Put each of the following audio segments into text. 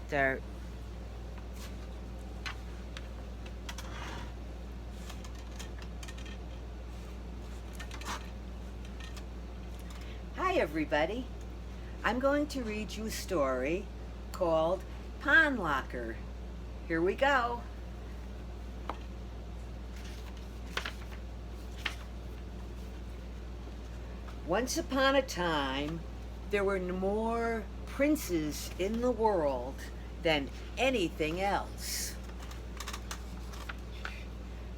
Start. Hi everybody. I'm going to read you a story called Pondlarker. Here we go. Once upon a time, there were more princes in the world than anything else.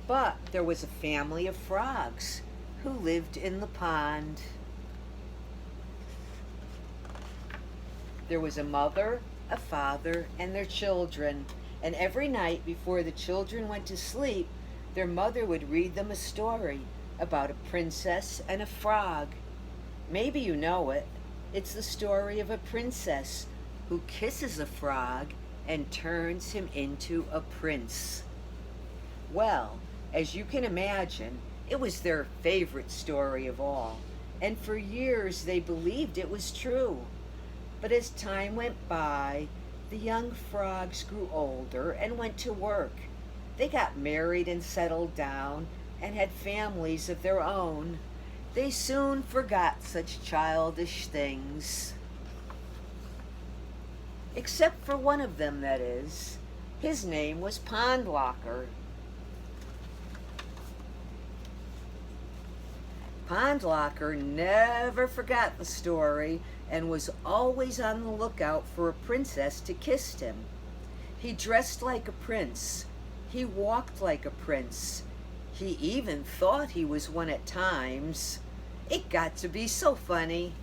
But there was a family of frogs who lived in the pond. There was a mother, a father, and their children, and every night before the children went to sleep, their mother would read them a story about a princess and a frog. Maybe you know it. It's the story of a princess who kisses a frog and turns him into a prince. Well, as you can imagine, it was their favorite story of all, and for years they believed it was true. But as time went by, the young frogs grew older and went to work. They got married and settled down and had families of their own. They soon forgot such childish things. Except for one of them, that is. His name was Pondlarker. Pondlarker never forgot the story and was always on the lookout for a princess to kiss him. He dressed like a prince. He walked like a prince. He even thought he was one at times. It got to be so funny.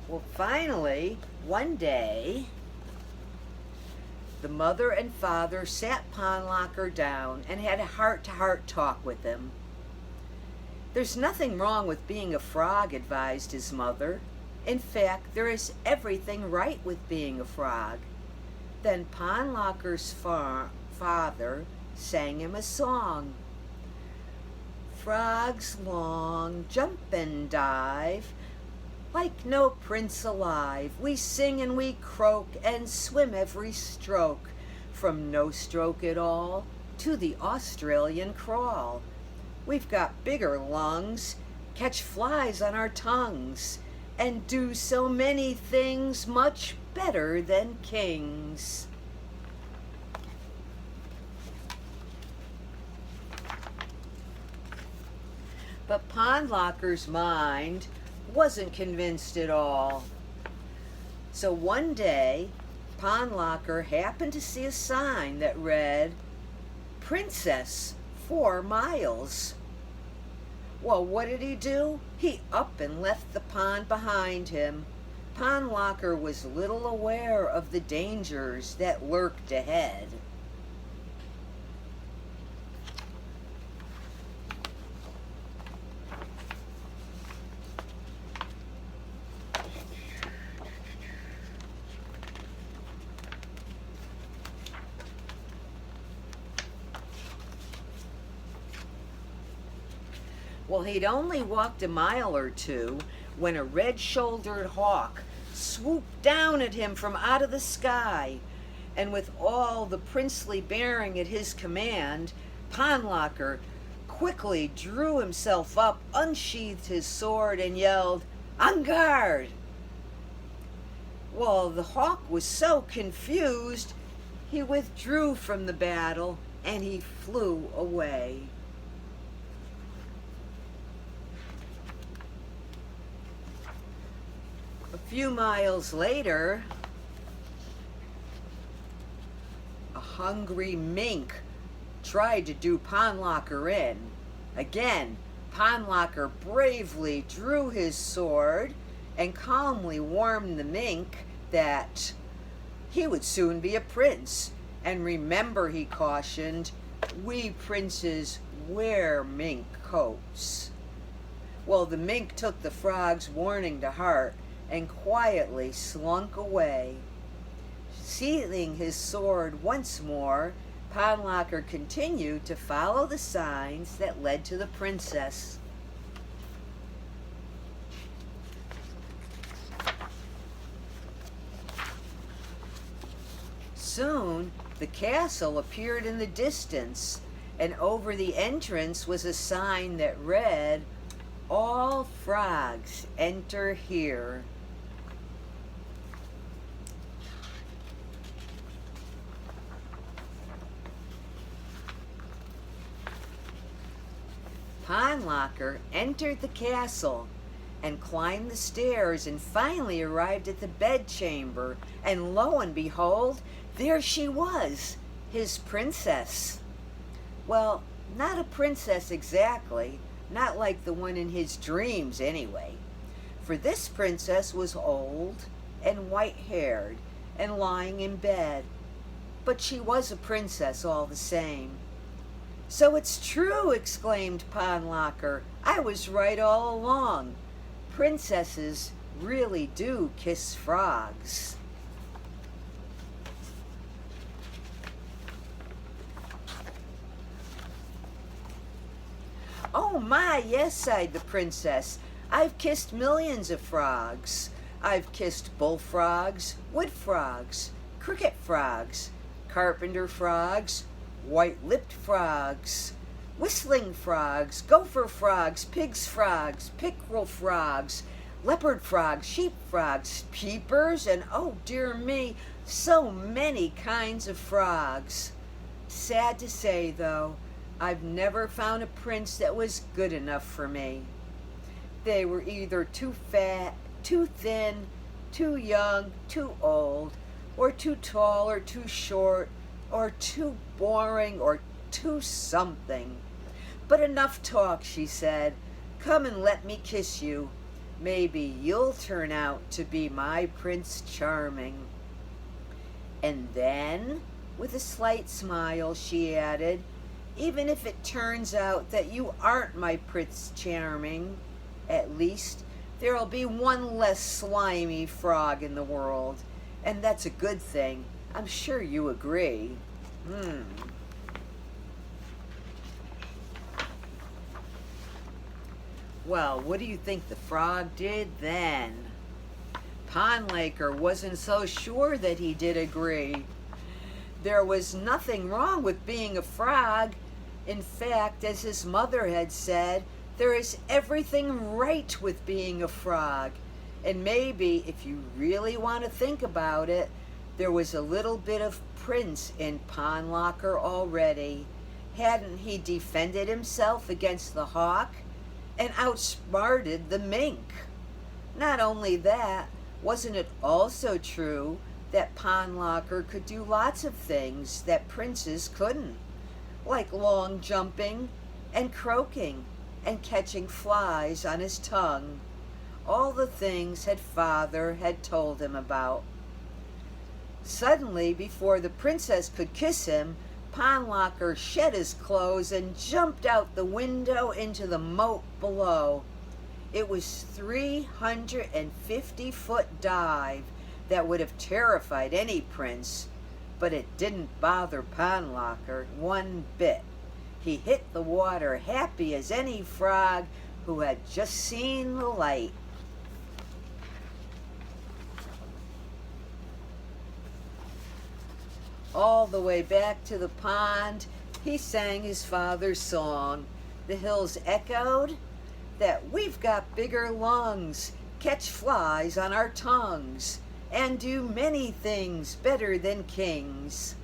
Well, finally, one day, the mother and father sat Pondlarker down and had a heart-to-heart talk with him. "There's nothing wrong with being a frog," advised his mother. "In fact, there is everything right with being a frog." Then Pondlarker's father sang him a song. "Frogs long jump and dive, like no prince alive. We sing and we croak and swim every stroke, from no stroke at all to the Australian crawl. We've got bigger lungs, catch flies on our tongues, and do so many things much better than kings." But Pondlarker's mind wasn't convinced at all. So one day, Pondlarker happened to see a sign that read, "Princess, 4 miles." Well, what did he do? He up and left the pond behind him. Pondlarker was little aware of the dangers that lurked ahead. Well, he'd only walked a mile or two when a red-shouldered hawk swooped down at him from out of the sky. And with all the princely bearing at his command, Pondlarker quickly drew himself up, unsheathed his sword, and yelled, "En garde!" Well, the hawk was so confused, he withdrew from the battle and he flew away. A few miles later, a hungry mink tried to do Pondlarker in. Again, Pondlarker bravely drew his sword and calmly warned the mink that he would soon be a prince. And remember, he cautioned, we princes wear mink coats. Well, the mink took the frog's warning to heart and quietly slunk away. Sheathing his sword once more, Pondlarker continued to follow the signs that led to the princess. Soon the castle appeared in the distance, and over the entrance was a sign that read, "All frogs enter here." Pondlarker entered the castle and climbed the stairs and finally arrived at the bedchamber, and lo and behold, there she was, his princess. Well, not a princess exactly, not like the one in his dreams anyway, for this princess was old and white-haired and lying in bed, but she was a princess all the same. "So it's true," exclaimed Pondlarker. "I was right all along. Princesses really do kiss frogs." "Oh my, yes," sighed the princess. "I've kissed millions of frogs. I've kissed bullfrogs, wood frogs, cricket frogs, carpenter frogs, white-lipped frogs, whistling frogs, gopher frogs, pigs frogs, pickerel frogs, leopard frogs, sheep frogs, peepers, and oh dear me, so many kinds of frogs. Sad to say, though, I've never found a prince that was good enough for me. They were either too fat, too thin, too young, too old, or too tall or too short, or too boring, or too something. But enough talk," she said. "Come and let me kiss you. Maybe you'll turn out to be my Prince Charming." And then, with a slight smile, she added, "Even if it turns out that you aren't my Prince Charming, at least there'll be one less slimy frog in the world, and that's a good thing. I'm sure you agree." Well, what do you think the frog did then? Pondlarker wasn't so sure that he did agree. There was nothing wrong with being a frog. In fact, as his mother had said, there is everything right with being a frog. And maybe, if you really want to think about it, there was a little bit of prince in Pondlarker already. Hadn't he defended himself against the hawk and outsmarted the mink? Not only that, wasn't it also true that Pondlarker could do lots of things that princes couldn't, like long jumping and croaking and catching flies on his tongue, all the things his father had told him about. Suddenly, before the princess could kiss him, Pondlarker shed his clothes and jumped out the window into the moat below. It was 350-foot dive that would have terrified any prince, but it didn't bother Pondlarker one bit. He hit the water happy as any frog who had just seen the light. All the way back to the pond, he sang his father's song. The hills echoed that "We've got bigger lungs, catch flies on our tongues, and do many things better than kings."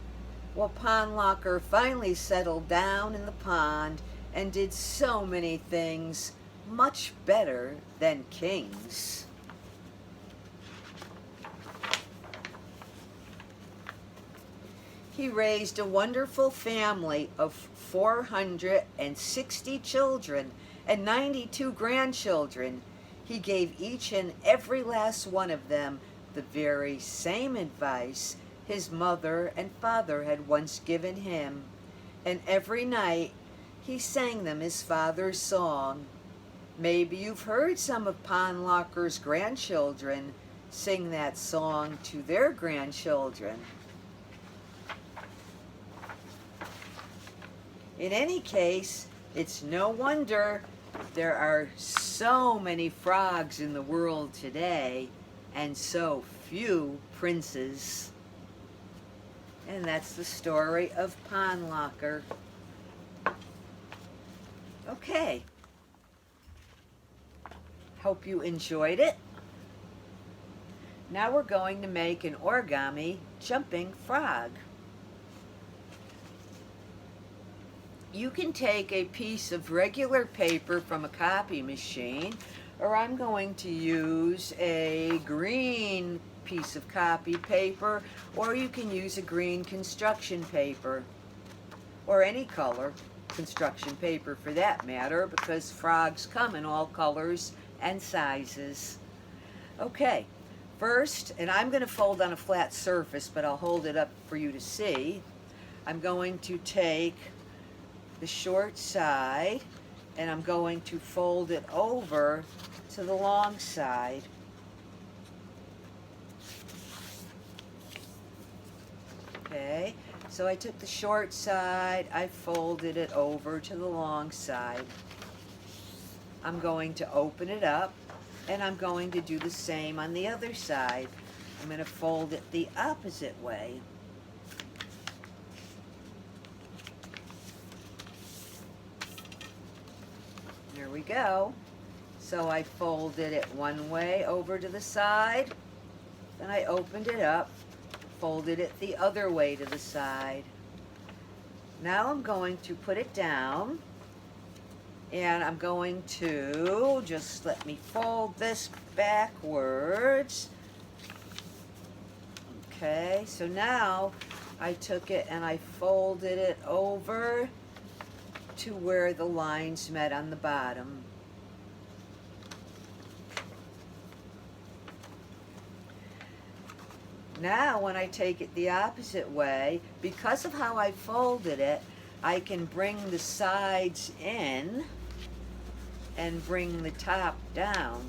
Well, Pondlarker finally settled down in the pond and did so many things much better than kings. He raised a wonderful family of 460 children and 92 grandchildren. He gave each and every last one of them the very same advice his mother and father had once given him, and every night he sang them his father's song. Maybe you've heard some of Pondlarker's grandchildren sing that song to their grandchildren. In any case, it's no wonder there are so many frogs in the world today and so few princes. And that's the story of Pondlarker. Okay. Hope you enjoyed it. Now we're going to make an origami jumping frog. You can take a piece of regular paper from a copy machine, or I'm going to use a green piece of copy paper, or you can use a green construction paper, or any color construction paper for that matter, because frogs come in all colors and sizes. Okay, first, and I'm going to fold on a flat surface, but I'll hold it up for you to see. I'm going to take the short side and I'm going to fold it over to the long side. Okay, so I took the short side, I folded it over to the long side. I'm going to open it up and I'm going to do the same on the other side. I'm going to fold it the opposite way. There we go. So I folded it one way over to the side, then I opened it up, folded it the other way to the side. Now I'm going to put it down, and I'm going to just let me fold this backwards. Okay, so now I took it and I folded it over to where the lines met on the bottom. Now when I take it the opposite way, because of how I folded it, I can bring the sides in and bring the top down.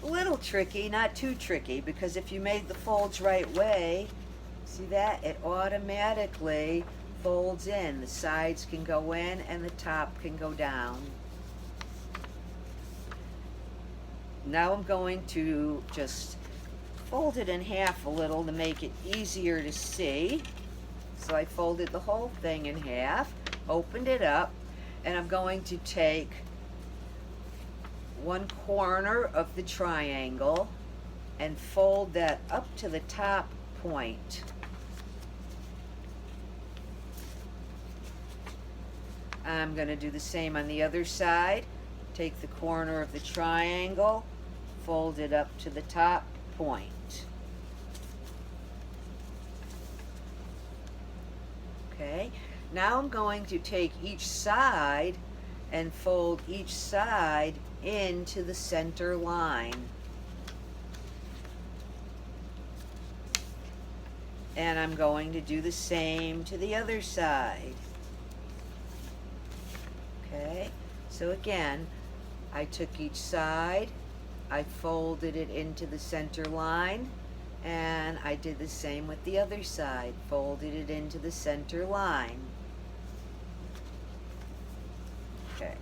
A little tricky, not too tricky, because if you made the folds right way, see that? It automatically folds in. The sides can go in and the top can go down. Now I'm going to just fold it in half a little to make it easier to see. So I folded the whole thing in half, opened it up, and I'm going to take one corner of the triangle and fold that up to the top point. I'm going to do the same on the other side. Take the corner of the triangle, fold it up to the top point. Okay, now I'm going to take each side and fold each side into the center line. And I'm going to do the same to the other side. Okay, so again, I took each side, I folded it into the center line, and I did the same with the other side, folded it into the center line. Okay.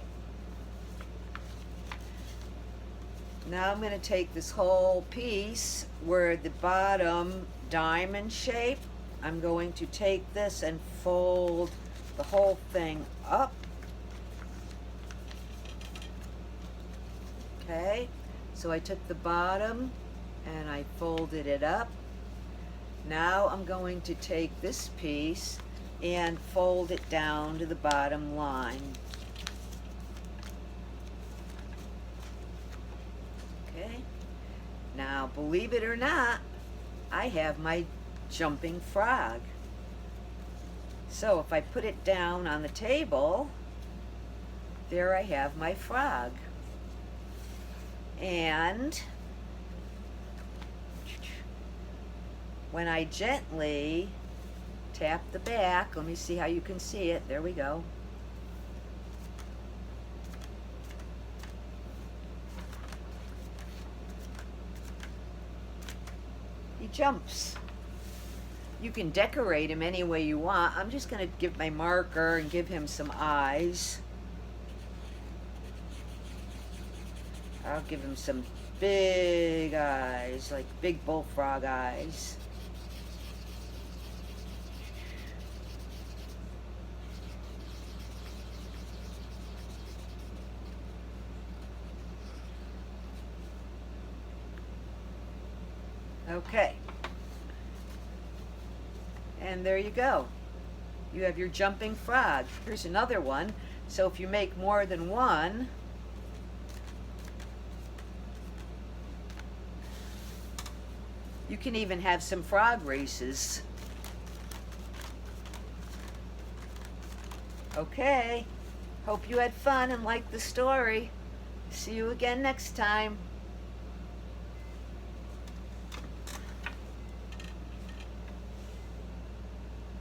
Now I'm going to take this whole piece where the bottom diamond shape, I'm going to take this and fold the whole thing up. Okay, so I took the bottom and I folded it up. Now I'm going to take this piece and fold it down to the bottom line. Okay, now believe it or not, I have my jumping frog. So if I put it down on the table, there I have my frog. And when I gently tap the back, let me see how you can see it. There we go. He jumps. You can decorate him any way you want. I'm just going to give my marker and give him some eyes. I'll give him some big eyes, like big bullfrog eyes. Okay. And there you go. You have your jumping frog. Here's another one. So if you make more than one, you can even have some frog races. Okay. Hope you had fun and liked the story. See you again next time.